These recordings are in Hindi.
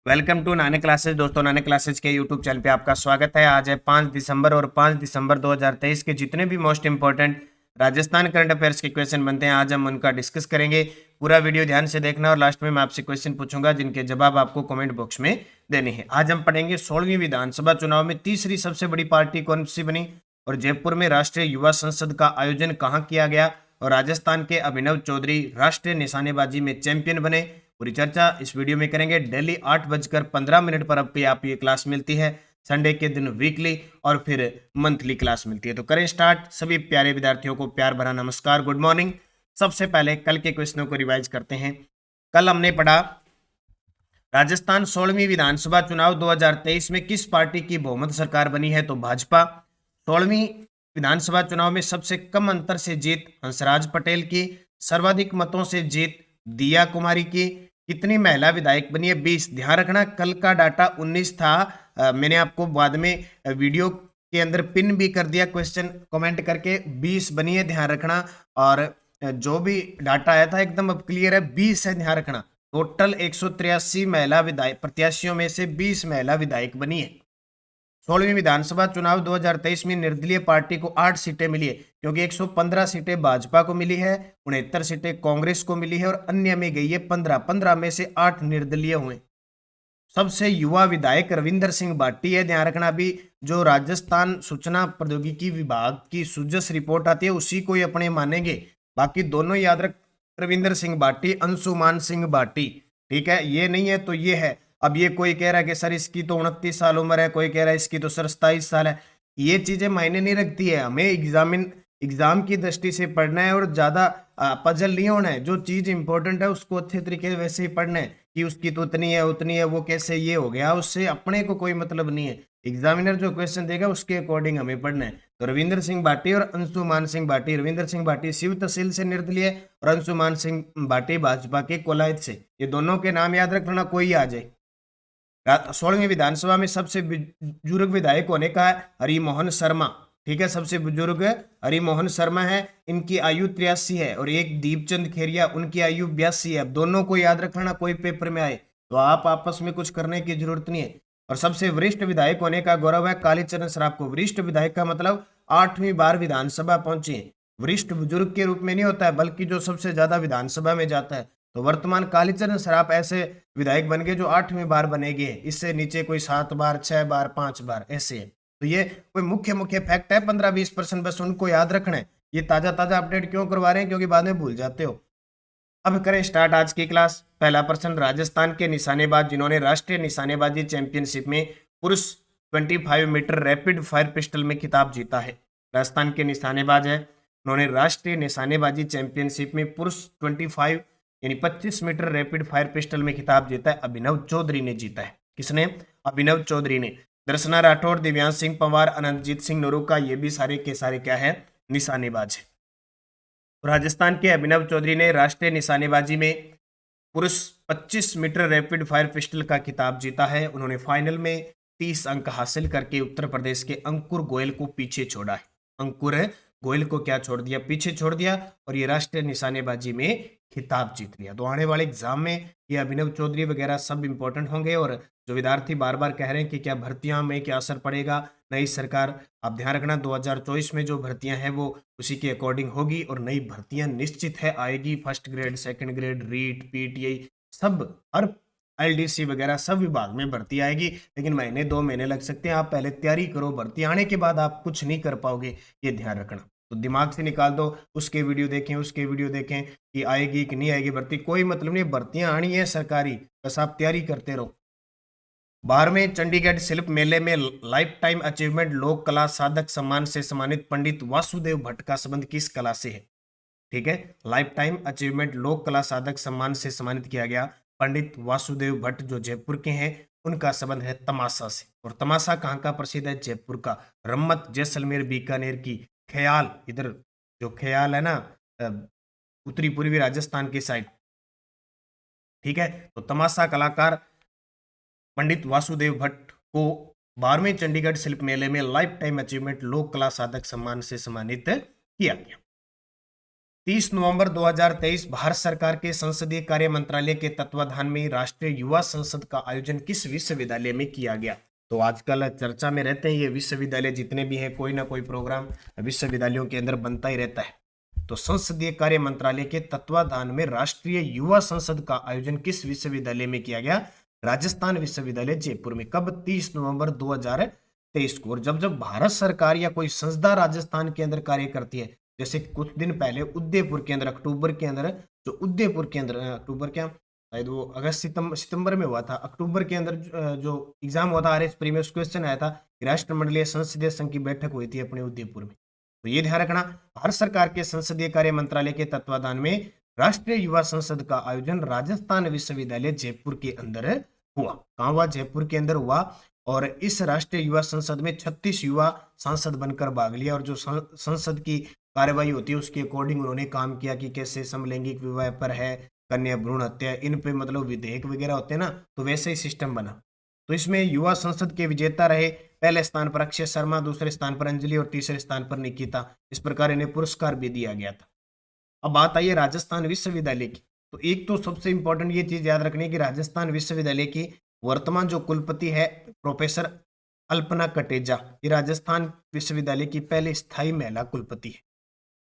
वेलकम टू नाने क्लासेस। दोस्तों, नाने क्लासेस के यूट्यूब चैनल पे आपका स्वागत है। आज है 5 दिसंबर और 5 दिसंबर 2023 के जितने भी most important Rajasthan current affairs के क्वेश्चन बनते हैं, आज हम उनका डिस्कस करेंगे। पूरा वीडियो ध्यान से देखना और लास्ट में मैं आपसे क्वेश्चन पूछूंगा जिनके जवाब आपको कमेंट बॉक्स में देने हैं। आज हम पढ़ेंगे 16वीं विधानसभा चुनाव में तीसरी सबसे बड़ी पार्टी कौन सी बनी, और जयपुर में राष्ट्रीय युवा संसद का आयोजन कहाँ किया गया, और राजस्थान के अभिनव चौधरी राष्ट्रीय निशानेबाजी में चैंपियन बने। पूरी चर्चा इस वीडियो में करेंगे। डेली 8:15 पर आप ये क्लास मिलती है। संडे के दिन वीकली और फिर मंथली क्लास मिलती है। तो करें स्टार्ट। सभी प्यारे विद्यार्थियों को प्यार भरा नमस्कार, गुड मॉर्निंग। सबसे पहले कल के क्वेश्चनों को रिवाइज करते हैं। कल हमने पढ़ा राजस्थान 16वीं विधानसभा चुनाव 2023 में किस पार्टी की बहुमत सरकार बनी है, तो भाजपा। 16वीं विधानसभा चुनाव में सबसे कम अंतर से जीत हंसराज पटेल की, सर्वाधिक मतों से जीत दिया कुमारी की। कितनी महिला विधायक बनी है, 20। ध्यान रखना कल का डाटा 19 था। मैंने आपको बाद में वीडियो के अंदर पिन भी कर दिया क्वेश्चन कमेंट करके, 20 बनी है, ध्यान रखना। और जो भी डाटा आया था एकदम अब क्लियर है, 20 है, ध्यान रखना। टोटल 183 महिला विधायक प्रत्याशियों में से 20 महिला विधायक बनी है। 16वीं विधानसभा चुनाव 2023 में निर्दलीय पार्टी को 8 सीटें मिली है, क्योंकि 115 सीटें भाजपा को मिली है, 69 सीटें कांग्रेस को मिली है और अन्य में गई है 15 में से 8 निर्दलीय हुए। सबसे युवा विधायक रविंदर सिंह भाटी है, ध्यान रखना। अभी जो राजस्थान सूचना प्रौद्योगिकी विभाग की सुजस रिपोर्ट आती है उसी को ही अपने मानेंगे, बाकी दोनों याद रख। रविंदर सिंह भाटी, अंशुमान सिंह भाटी, ठीक है, ये नहीं है तो ये है। अब ये कोई कह रहा है कि सर इसकी तो 29 साल उम्र है, कोई कह रहा है इसकी तो सर 27 साल है। ये चीजें मायने नहीं रखती है। हमें एग्जाम की दृष्टि से पढ़ना है और ज्यादा पजल नहीं होना है। जो चीज इंपॉर्टेंट है उसको अच्छे तरीके से वैसे ही पढ़ना है कि उसकी तो उतनी है उतनी है, वो कैसे ये हो गया, उससे अपने को कोई मतलब नहीं है। एग्जामिनर जो क्वेश्चन देगा उसके अकॉर्डिंग हमें पढ़ना है। तो रविंद्र सिंह भाटी और अंशुमान सिंह भाटी, रविंद्र सिंह भाटी शिव तहसील से निर्दलीय और अंशुमान सिंह भाटी भाजपा के कोलायत से। ये दोनों के नाम याद रखना, कोई आ जाए। 16वीं विधानसभा में सबसे बुजुर्ग विधायक होने का है हरिमोहन शर्मा, ठीक है, सबसे बुजुर्ग हरिमोहन शर्मा है। इनकी आयु 83 है। और एक दीपचंद खेरिया, उनकी आयु 82 है। अब दोनों को याद रखना, कोई पेपर में आए तो आप आपस में कुछ करने की जरूरत नहीं है। और सबसे वरिष्ठ विधायक होने का गौरव है कालीचरण सराफ को। वरिष्ठ विधायक का मतलब 8वीं बार विधानसभा पहुंचे। वरिष्ठ बुजुर्ग के रूप में नहीं होता है, बल्कि जो सबसे ज्यादा विधानसभा में जाता है। तो वर्तमान कालीचरण सराफ ऐसे विधायक बन गए जो 8वीं बार बनेगे। इससे नीचे कोई 7 बार, 6 बार, 5 बार ऐसे है। तो ये कोई मुख्य मुख्य फैक्ट है, 15-20% बस उनको याद रखना है। ये ताजा ताजा अपडेट क्यों करवा रहे हैं, क्योंकि बाद में भूल जाते हो। अब करें स्टार्ट आज की क्लास। पहला प्रश्न, राजस्थान के निशानेबाज जिन्होंने राष्ट्रीय निशानेबाजी चैंपियनशिप में पुरुष 25 मीटर रैपिड फायर पिस्टल में खिताब जीता है। राजस्थान के निशानेबाज है, उन्होंने राष्ट्रीय निशानेबाजी चैंपियनशिप में पुरुष 25 यानी 25 मीटर रैपिड फायर पिस्टल में खिताब जीता है। अभिनव चौधरी ने जीता है। किसने? अभिनव चौधरी ने। दर्शना राठौर, दिव्यांश सिंह पंवार, अनंतजीत सिंह नोरूका, ये भी सारे के सारे क्या है, निशानेबाज है। राजस्थान के अभिनव चौधरी ने राष्ट्रीय निशानेबाजी में पुरुष 25 मीटर रैपिड फायर पिस्टल का खिताब जीता है। उन्होंने फाइनल में 30 अंक हासिल करके उत्तर प्रदेश के अंकुर गोयल को पीछे छोड़ा है। अंकुर गोयल को क्या छोड़ दिया, पीछे छोड़ दिया, और ये राष्ट्रीय निशानेबाजी में खिताब जीत लिया। तो आने वाले एग्जाम में ये अभिनव चौधरी वगैरह सब इंपॉर्टेंट होंगे। और जो विद्यार्थी बार बार कह रहे हैं कि क्या भर्तियां में क्या असर पड़ेगा, नई सरकार, आप ध्यान रखना 2024 में जो भर्तियां हैं वो उसी के अकॉर्डिंग होगी। और नई भर्तियां निश्चित है आएगी। First grade, second grade, REET, PTI, सब, हर एलडीसी वगैरह सब विभाग में भर्ती आएगी। लेकिन महीने 2 महीने लग सकते हैं। आप पहले तैयारी करो, भर्ती आने के बाद आप कुछ नहीं कर पाओगे, ये ध्यान रखना। तो दिमाग से निकाल दो, उसके वीडियो देखें, उसके वीडियो देखें कि आएगी कि नहीं आएगी भर्ती, कोई मतलब नहीं। भर्तियां आनी है सरकारी, बस आप तैयारी करते रहो। 12वें चंडीगढ़ शिल्प मेले में लाइफ टाइम अचीवमेंट लोक कला साधक सम्मान से सम्मानित पंडित वासुदेव भट्ट का संबंध किस कला से है? ठीक है, लाइफ टाइम अचीवमेंट लोक कला साधक सम्मान से सम्मानित किया गया पंडित वासुदेव भट्ट जो जयपुर के हैं, उनका संबंध है तमाशा से। और तमाशा कहाँ का प्रसिद्ध है? जयपुर का। रम्मत जैसलमेर बीकानेर की। ख्याल, इधर जो ख्याल है ना, अ, उत्तरी पूर्वी राजस्थान की साइड, ठीक है। तो तमाशा कलाकार पंडित वासुदेव भट्ट को 12वें चंडीगढ़ शिल्प मेले में लाइफ टाइम अचीवमेंट लोक कला साधक सम्मान से सम्मानित किया गया। 30 नवंबर 2023 भारत सरकार के संसदीय कार्य मंत्रालय के तत्वाधान में राष्ट्रीय युवा संसद का आयोजन किस विश्वविद्यालय में किया गया? तो आजकल चर्चा में रहते हैं ये विश्वविद्यालय जितने भी हैं, कोई ना कोई प्रोग्राम विश्वविद्यालयों के अंदर बनता ही रहता है। तो संसदीय कार्य मंत्रालय के तत्वाधान में राष्ट्रीय युवा संसद का आयोजन किस विश्वविद्यालय में किया गया? राजस्थान विश्वविद्यालय जयपुर में। कब? 30 नवंबर 2023 को। और जब जब भारत सरकार या कोई संस्था राजस्थान के अंदर कार्य करती है, जैसे कुछ दिन पहले उदयपुर के अंदर, अक्टूबर के अंदर, जो उदयपुर के अंदर, अक्टूबर क्या शायद वो अगस्त सितंबर में हुआ था, अक्टूबर के अंदर जो एग्जाम हुआ था आरएस प्री में, क्वेश्चन आया था कि राष्ट्रमंडलीय संसदीय संघ की बैठक हुई थी अपने उदयपुर में। तो ये ध्यान रखना, भारत सरकार के संसदीय कार्य मंत्रालय के तत्वाधान में राष्ट्रीय युवा संसद का आयोजन राजस्थान विश्वविद्यालय जयपुर के अंदर हुआ। कहाँ हुआ? जयपुर के अंदर हुआ। और इस राष्ट्रीय युवा संसद में 36 युवा सांसद बनकर भाग लिया, और जो संसद की कार्यवाही होती है उसके अकॉर्डिंग उन्होंने काम किया कि कैसे समलैंगिक विवाह पर है, कन्या भ्रूण हत्या, इन पे मतलब विधेयक वगैरह होते हैं ना, तो वैसे ही सिस्टम बना। तो इसमें युवा संसद के विजेता रहे, पहले स्थान पर अक्षय शर्मा, दूसरे स्थान पर अंजलि और तीसरे स्थान पर निकिता। इस प्रकार इन्हें पुरस्कार भी दिया गया था। अब बात आई है राजस्थान विश्वविद्यालय की। तो एक तो सबसे इंपॉर्टेंट ये चीज याद रखनी है कि राजस्थान विश्वविद्यालय की वर्तमान जो कुलपति है प्रोफेसर अल्पना कटेजा, ये राजस्थान विश्वविद्यालय की पहले स्थायी महिला कुलपति है।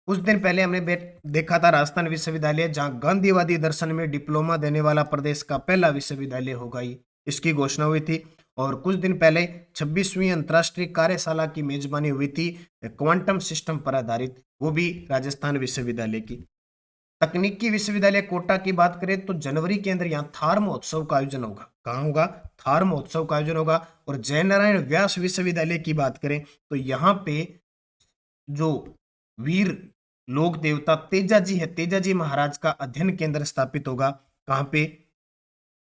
कुछ दिन पहले हमने देखा था राजस्थान विश्वविद्यालय जहां गांधीवादी दर्शन में डिप्लोमा देने वाला प्रदेश का पहला विश्वविद्यालय होगा, इसकी घोषणा हुई थी। और कुछ दिन पहले 26वीं अंतर्राष्ट्रीय कार्यशाला की मेजबानी हुई थी क्वांटम सिस्टम पर आधारित, वो भी राजस्थान विश्वविद्यालय की। तकनीकी विश्वविद्यालय कोटा की बात करें तो जनवरी के अंदर यहाँ थार महोत्सव का आयोजन होगा। कहाँ होगा? थार महोत्सव का आयोजन होगा। और जयनारायण व्यास विश्वविद्यालय की बात करें तो यहाँ पे जो वीर लोक देवता तेजाजी है, तेजाजी महाराज का अध्ययन केंद्र स्थापित होगा। कहाँ पे?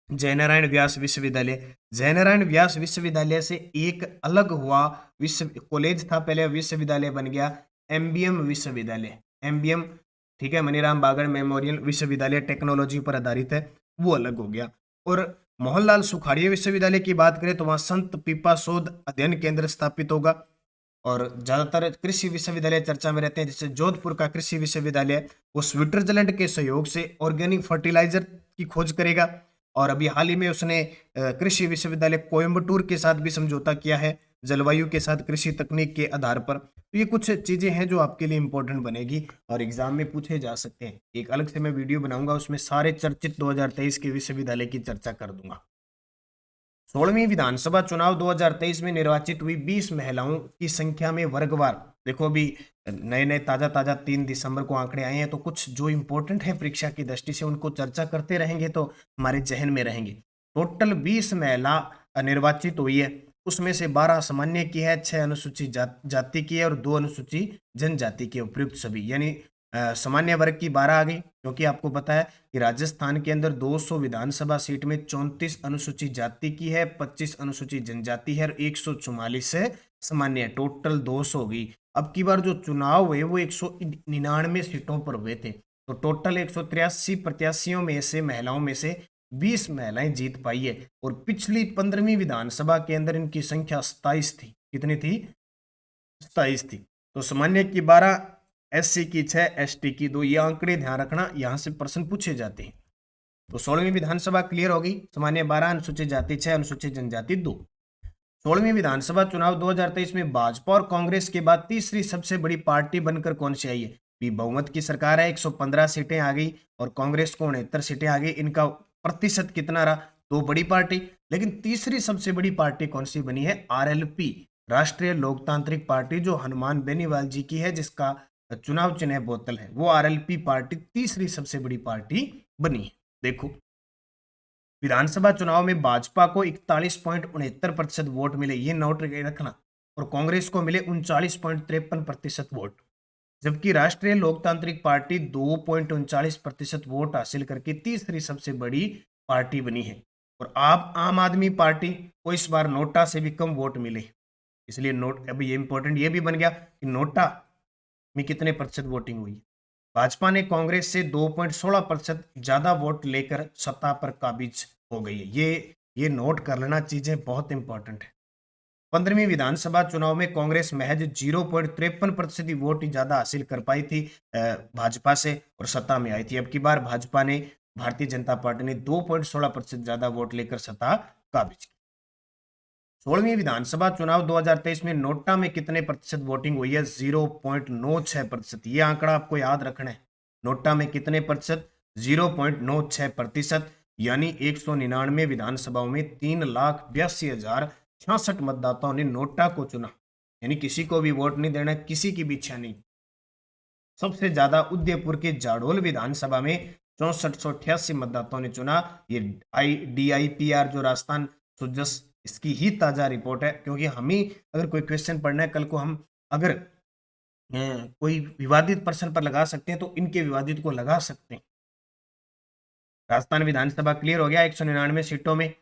जयनारायण व्यास विश्वविद्यालय। जयनारायण व्यास विश्वविद्यालय से एक अलग हुआ विश्व कॉलेज था पहले, विश्वविद्यालय बन गया एमबीएम विश्वविद्यालय। एमबीएम, ठीक है, मनीराम बागड़ मेमोरियल विश्वविद्यालय टेक्नोलॉजी पर आधारित है, वो अलग हो गया। और मोहनलाल सुखाड़िया विश्वविद्यालय की बात करें तो वहां संत पीपा शोध अध्ययन केंद्र स्थापित होगा। और ज्यादातर कृषि विश्वविद्यालय चर्चा में रहते हैं, जैसे जोधपुर का कृषि विश्वविद्यालय, वो स्विट्जरलैंड के सहयोग से ऑर्गेनिक फर्टिलाइजर की खोज करेगा। और अभी हाल ही में उसने कृषि विश्वविद्यालय कोयम्बटूर के साथ भी समझौता किया है, जलवायु के साथ कृषि तकनीक के आधार पर। तो ये कुछ चीजें हैं जो आपके लिए इंपॉर्टेंट बनेगी और एग्जाम में पूछे जा सकते हैं। एक अलग से मैं वीडियो बनाऊंगा, उसमें सारे चर्चित 2023 के विश्वविद्यालय की चर्चा कर दूंगा। 16वीं विधानसभा चुनाव 2023 में निर्वाचित हुई 20 महिलाओं की संख्या में वर्गवार, देखो अभी नए नए ताजा 3 दिसंबर को आंकड़े आए हैं, तो कुछ जो इंपॉर्टेंट है परीक्षा की दृष्टि से उनको चर्चा करते रहेंगे तो हमारे जहन में रहेंगे। टोटल 20 महिला निर्वाचित हुई है, उसमें से 12 सामान्य की है, 6 अनुसूचित जाति की है और 2 अनुसूचित जनजाति की, उपयुक्त सभी, यानी सामान्य वर्ग की 12 आ गई। क्योंकि आपको पता है कि राजस्थान के अंदर 200 विधानसभा सीट में 34 अनुसूचित जाति की है, 25 अनुसूचित जनजाति है और 144 है सामान्य, टोटल 200 होगी। अब की बार जो चुनाव हुए वो 199 सीटों पर हुए थे, तो टोटल 183 प्रत्याशियों में से महिलाओं में से 20 महिलाएं जीत पाई है। और पिछली 15वीं विधानसभा के अंदर इनकी संख्या 27 थी। कितनी थी? 27 थी। तो सामान्य की 12, एससी की 6, एसटी की 2, ये आंकड़े ध्यान रखना, यहां से प्रश्न पूछे जाते हैं। तो 16वीं विधानसभा क्लियर होगी, सामान्य 12, अनुसूचित जाति 6, अनुसूचित जनजाति 2। 16वीं विधानसभा चुनाव 2023 में भाजपा और कांग्रेस के बाद तीसरी सबसे बड़ी पार्टी बनकर कौन सी आई है? भी बहुमत की सरकार है, 115 सीटें आ गई और कांग्रेस को 69 सीटें आ गई। इनका प्रतिशत कितना रहा? तो बड़ी पार्टी। लेकिन तीसरी सबसे बड़ी पार्टी कौन सी बनी है? आरएलपी, राष्ट्रीय लोकतांत्रिक पार्टी, जो हनुमान बेनीवाल जी की है, जिसका चुनाव चिन्ह बोतल है, वो आरएलपी पार्टी तीसरी सबसे बड़ी पार्टी बनी है। देखो, विधानसभा चुनाव में भाजपा को 41.69% वोट मिले, ये नोट रखना, और कांग्रेस को मिले 39.53% वोट, जबकि राष्ट्रीय लोकतांत्रिक पार्टी 2.39% वोट हासिल करके तीसरी सबसे बड़ी पार्टी बनी है। और आप आम आदमी पार्टी को इस बार नोटा से भी कम वोट मिले, इसलिए नोट, अभी ये इंपॉर्टेंट ये भी बन गया कि नोटा में कितने प्रतिशत वोटिंग हुई। भाजपा ने कांग्रेस से 2.16% ज्यादा वोट लेकर सत्ता पर काबिज हो गई है। ये नोट कर लेना, चीजें बहुत इंपॉर्टेंट है। 15वीं विधानसभा चुनाव में कांग्रेस महज 0.53% ही वोट ही ज्यादा हासिल कर पाई थी भाजपा से और सत्ता में आई थी। अब की बार भाजपा ने, भारतीय जनता पार्टी ने 2.16% ज्यादा वोट लेकर सत्ता काबिज की। 16वीं विधानसभा चुनाव 2023 में नोटा में कितने प्रतिशत वोटिंग हुई है? 0.96%। ये आंकड़ा आपको याद रखना है। नोटा में कितने प्रतिशत? 0.96%, यानी 199 विधानसभाओं में 3,82,066 मतदाताओं ने नोटा को चुना, यानी किसी को भी वोट नहीं देना, किसी की भी इच्छा नहीं। सबसे ज्यादा उदयपुर के जाडोल विधानसभा में 6488 मतदाताओं ने चुना। ये DIPR जो राजस्थान सुजस, इसकी ही ताजा रिपोर्ट है, क्योंकि हमें अगर कोई क्वेश्चन पढ़ना है कल को, हम अगर कोई विवादित पर्सन पर लगा सकते हैं तो इनके विवादित को लगा सकते हैं। राजस्थान विधानसभा क्लियर हो गया। 199 सीटों में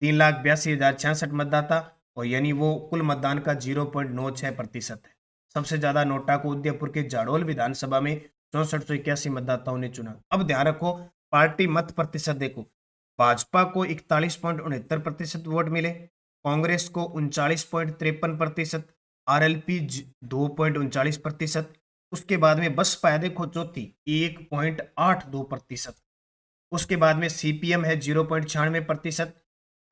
3,82,066 मतदाता, और यानी वो कुल मतदान का 0.96% है। सबसे ज्यादा नोटा को उदयपुर के जाडोल विधानसभा में 6481 मतदाताओं ने चुना। अब ध्यान रखो, पार्टी मत प्रतिशत देखो, भाजपा को 41.69% वोट मिले, कांग्रेस को 39.53%, RLP 2.39%, उसके बाद में बसपा है देखो चौथी 1.82%, उसके बाद में CPM है 0.96%,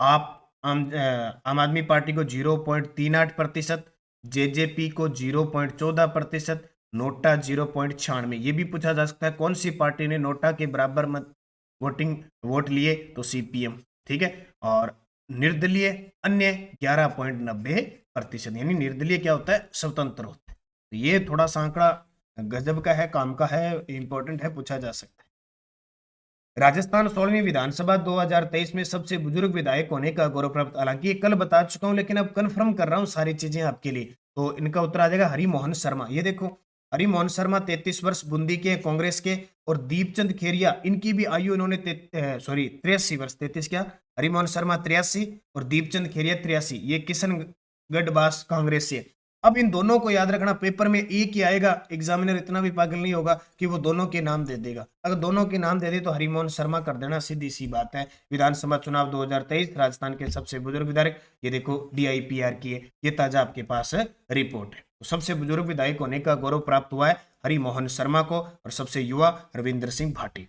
आम आदमी पार्टी को 0.38%, JJP को 0.14%, नोटा 0.96। ये भी पूछा जा सकता है कौन सी पार्टी ने नोटा के बराबर वोट लिए, तो CPM, ठीक है। और निर्दलीय अन्य 11.90%, यानी निर्दलीय क्या होता है? स्वतंत्र होता है। तो ये थोड़ा सा आंकड़ा गजब का है, काम का है, इंपॉर्टेंट है, पूछा जा सकता है। राजस्थान 16वीं विधानसभा 2023 में सबसे बुजुर्ग विधायक होने का गौरव प्राप्त, हालांकि ये कल बता चुका हूं, लेकिन अब कंफर्म कर रहा हूं सारी चीजें आपके लिए। तो इनका उत्तर आ जाएगा हरिमोहन शर्मा। ये देखो, हरिमोहन शर्मा 33 वर्ष, बूंदी के, कांग्रेस के। और दीपचंद खेरिया, इनकी भी आयु इन्होंने 83 वर्ष, 33 क्या, हरिमोहन शर्मा 83 और दीपचंद खेरिया 83, ये किशनगढ़ बास कांग्रेस से। अब इन दोनों को याद रखना, पेपर में एक ही आएगा, एग्जामिनर इतना भी पागल नहीं होगा कि वो दोनों के नाम दे देगा। अगर दोनों के नाम दे दे तो हरिमोहन शर्मा कर देना, सीधी सी बात है। विधानसभा चुनाव 2023, राजस्थान के सबसे बुजुर्ग विधायक, ये देखो DIPR की है, ये ताजा आपके पास रिपोर्ट है। तो सबसे बुजुर्ग विधायक होने का गौरव प्राप्त हुआ है हरिमोहन शर्मा को, और सबसे युवा रविंद्र सिंह भाटी।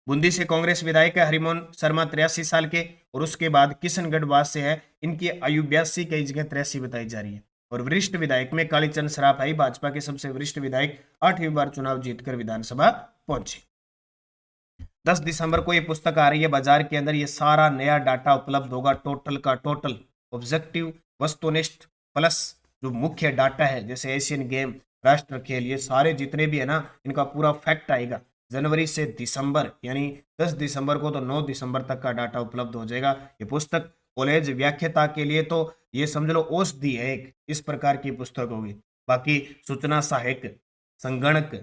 बूंदी से कांग्रेस विधायक है हरिमोहन शर्मा, 83 साल के। और उसके बाद किशनगढ़ वास से है, इनकी आयु 82 कई जगह 83 बताई जा रही है। और वरिष्ठ विधायक में कालीचंद सराफ है, भाजपा के सबसे वरिष्ठ विधायक, 8वीं बार चुनाव जीतकर विधानसभा पहुंचे। 10 दिसंबर को ये पुस्तक आ रही है बाजार के अंदर। ये सारा नया डाटा उपलब्ध होगा, टोटल का टोटल, ऑब्जेक्टिव, वस्तुनिष्ठ प्लस जो मुख्य डाटा है, जैसे एशियन गेम, राष्ट्र खेल, ये सारे जितने भी है ना, इनका पूरा फैक्ट आएगा। जनवरी से दिसंबर, यानी 10 दिसंबर को तो 9 दिसंबर तक का डाटा उपलब्ध हो जाएगा। ये पुस्तक कॉलेज व्याख्याता के लिए तो ये समझ लो औषधि है, एक इस प्रकार की पुस्तक होगी। बाकी सूचना सहायक, संगणक,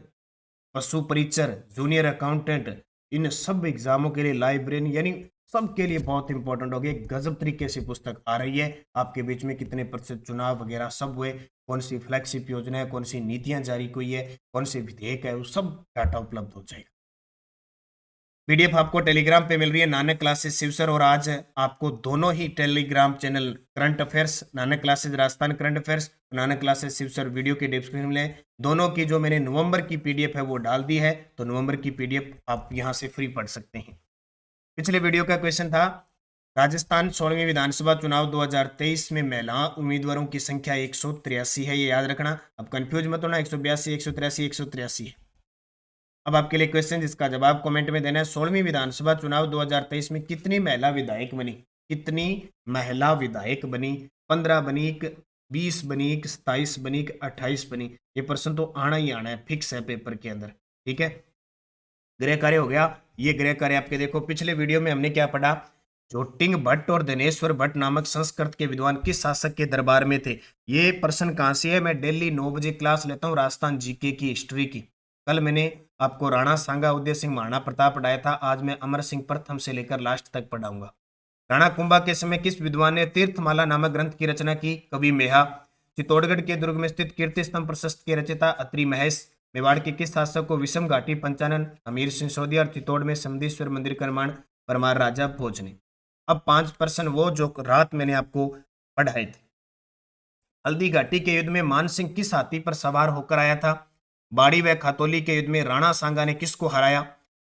पशु परिचर, जूनियर अकाउंटेंट, इन सब एग्जामों के लिए लाइब्रेरी, यानी सबके लिए बहुत इंपॉर्टेंट होगी। गजब तरीके से पुस्तक आ रही है आपके बीच में, कितने प्रतिशत चुनाव वगैरह सब हुए, कौन सी फ्लैगशिप योजना है, कौन सी नीतियां जारी हुई है, कौन से विधेयक है, वो सब डाटा उपलब्ध हो जाएगा। PDF आपको टेलीग्राम पे मिल रही है, नानक क्लासेस शिवसर। और आज आपको दोनों ही Telegram channel, current affairs Nanak classes Rajasthan current affairs, Nanak classes शिवसर, वीडियो के डिस्क्रिप्शन में दोनों की जो मैंने नवंबर की PDF है वो डाल दी है, तो नवंबर की PDF आप यहां से फ्री पढ़ सकते हैं। पिछले वीडियो का क्वेश्चन था, राजस्थान 16वीं विधानसभा चुनाव 2023 में महिला उम्मीदवारों की संख्या 183 है, ये याद रखना। अब कंफ्यूज मत होना, 182, 183, 183 है। अब आपके लिए क्वेश्चन जिसका जवाब कमेंट में देना है, 16वीं विधानसभा चुनाव 2023 में कितनी महिला विधायक बनी? कितनी महिला विधायक बनी? 15 बनी, 20 बनी, 27 बनी, 28 बनी? ये प्रश्न तो आना ही आना है, फिक्स है पेपर के अंदर, ठीक है। गृह कार्य हो गया। ये गृह कार्य आपके देखो, पिछले वीडियो में हमने क्या पढ़ा, जोटिंग भट्ट और दिनेश्वर भट्ट नामक संस्कृत के विद्वान किस शासक के दरबार में थे? ये प्रश्न कहां से है? मैं डेली 9 बजे क्लास लेता हूँ राजस्थान GK की, हिस्ट्री की। कल मैंने आपको राणा सांगा, उदय सिंह, महाराणा प्रताप पढ़ाया था। आज मैं अमर सिंह प्रथम से लेकर लास्ट तक पढ़ाऊंगा। राणा कुंभा के समय किस विद्वान ने तीर्थमाला नामक ग्रंथ की रचना की? कवि मेहा। चित्तौड़गढ़ के दुर्ग में स्थित कीर्ति स्तंभ प्रशस्त के रचयिता अत्रि महेश। मेवाड़ के किस शासक को विषम घाटी पंचानन, अमीर सिंह सोदिया और चित्तौड़ में समदेश्वर मंदिर का निर्माण परमार राजा भोज ने? अब 5 प्रश्न वो जो रात मैंने आपको पढ़ाए थे, हल्दी घाटी के युद्ध में मानसिंह किस हाथी पर सवार होकर आया था? बाड़ी व खातौली के युद्ध में राणा सांगा ने किसको हराया?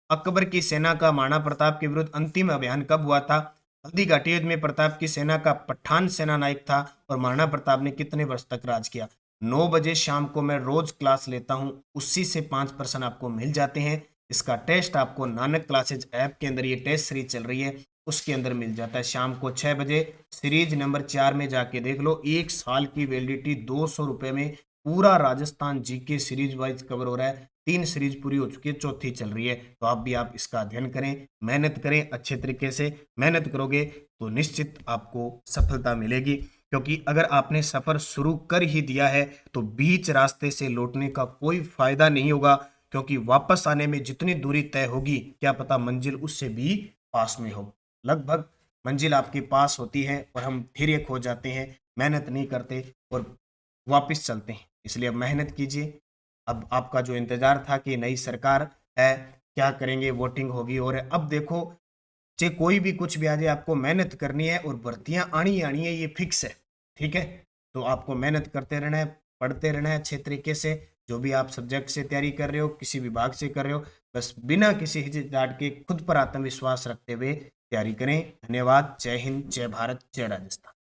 अकबर की सेना का महाराणा प्रताप के विरुद्ध अंतिम अभियान कब हुआ था? हल्दी घाटी युद्ध में प्रताप की सेना का पठान सेना नायक था और महाराणा प्रताप ने कितने वर्ष तक राज किया? 9 बजे शाम को मैं रोज क्लास लेता हूँ, उसी से 5% आपको मिल जाते हैं। इसका टेस्ट आपको नानक क्लासेज ऐप के अंदर, ये टेस्ट सीरीज चल रही है, उसके अंदर मिल जाता है। शाम को 6 बजे सीरीज नंबर 4 में जाके देख लो। 1 साल की वैलिडिटी, 200 रुपए में पूरा Rajasthan GK series wise cover हो रहा है। 3 सीरीज पूरी हो चुकी है, चौथी चल रही है। तो आप इसका अध्ययन करें, मेहनत करें, अच्छे तरीके से मेहनत करोगे तो निश्चित आपको सफलता मिलेगी। क्योंकि अगर आपने सफर शुरू कर ही दिया है तो बीच रास्ते से लौटने का कोई फायदा नहीं होगा, क्योंकि वापस आने में जितनी दूरी तय होगी, क्या पता मंजिल उससे भी पास में हो। लगभग मंजिल आपके पास होती है और हम फिर एक हो जाते हैं, मेहनत नहीं करते और वापस चलते हैं। इसलिए अब मेहनत कीजिए। अब आपका जो इंतजार था कि नई सरकार है, क्या करेंगे, वोटिंग होगी, और अब देखो, चाहे कोई भी कुछ भी आ जाए, आपको मेहनत करनी है और भर्तियां आनी आनी है, ये फिक्स है। ठीक है, तो आपको मेहनत करते रहना है, पढ़ते रहना है अच्छे तरीके से। जो भी आप सब्जेक्ट से तैयारी कर रहे हो, किसी विभाग से कर रहे हो, बस बिना किसी हिचकिचाहट के खुद पर आत्मविश्वास रखते हुए तैयारी करें। धन्यवाद। जय हिंद, जय भारत, जय राजस्थान।